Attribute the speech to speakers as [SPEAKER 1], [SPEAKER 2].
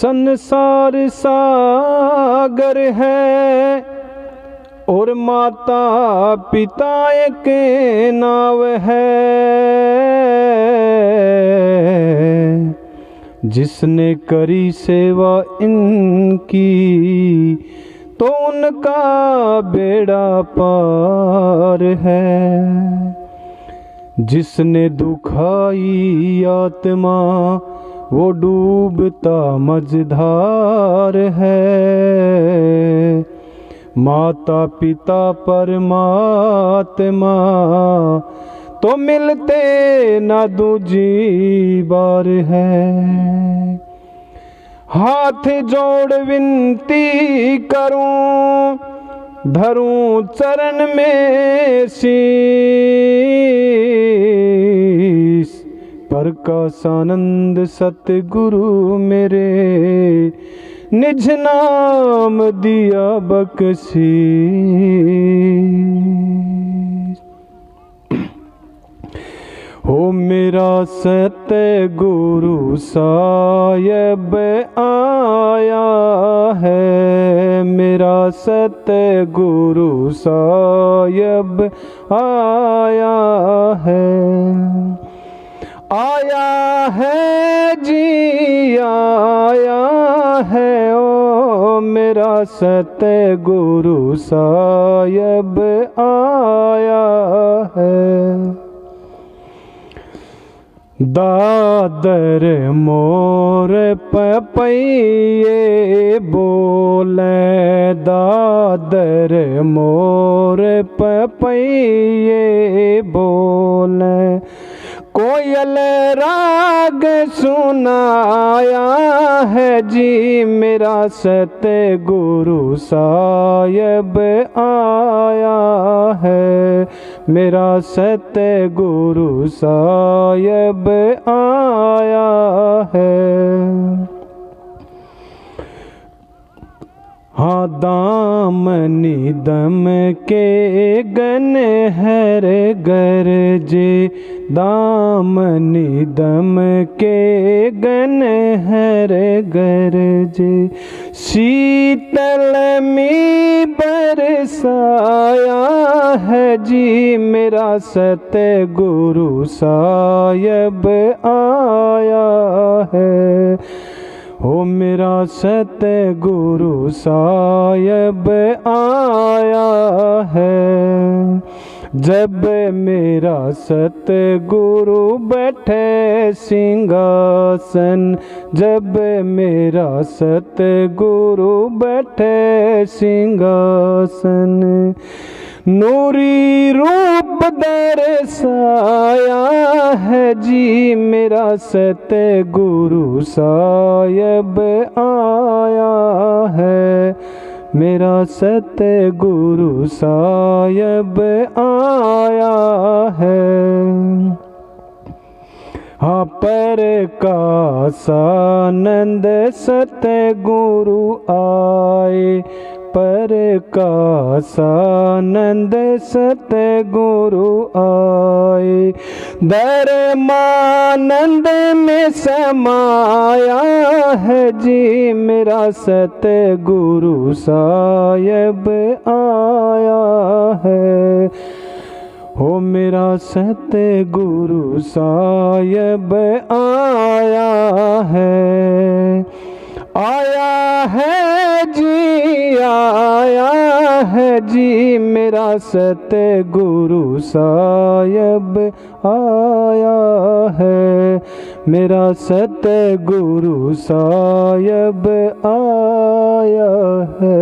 [SPEAKER 1] संसार सागर है और माता पिता के नाव है। जिसने करी सेवा इनकी तो उनका बेड़ा पार है। जिसने दुखाई आत्मा वो डूबता मझधार है। माता पिता परमात्मा तो मिलते ना दूजी बार है। हाथ जोड़ विनती करूं धरूं चरण में शीश। प्रकाशानंद सतगुरु मेरे निज नाम दिया बख्शीश। हो मेरा सतगुरु साहिब आया है। मेरा सतगुरु साहिब आया है। आया है जी आया है ओ मेरा सतगुरु साहिब आया है। दादर मोर पपैये बोले। दादर मोर पपैये बोले। कोयल राग सुनाया है जी मेरा सतगुरु साहिब आया है। मेरा सतगुरु साहिब आया है। हाँ दामनी दम के गन हर गरजे। दामनी दम के गन हर गरजे। शीतल मी बरसाया है जी मेरा सतगुरु साहिब आया है। हो मेरा सतगुरु साहिब आया है। जब मेरा सतगुरु बैठे सिंहासन। जब मेरा सतगुरु बैठे सिंहासन। नूरी रूप दर्शाया है जी मेरा सतगुरु साहिब आया है। मेरा सतगुरु साहिब आया है। हाँ प्रकाशानंद सतगुरु आए। प्रकाशानंद सतगुरु आए। धर्मानंद में समाया है जी मेरा सतगुरु साहिब आया है। हो मेरा सतगुरु साहिब आया है। आया है जी आया है जी मेरा सतगुरु साहिब आया है। मेरा सतगुरु साहिब आया है।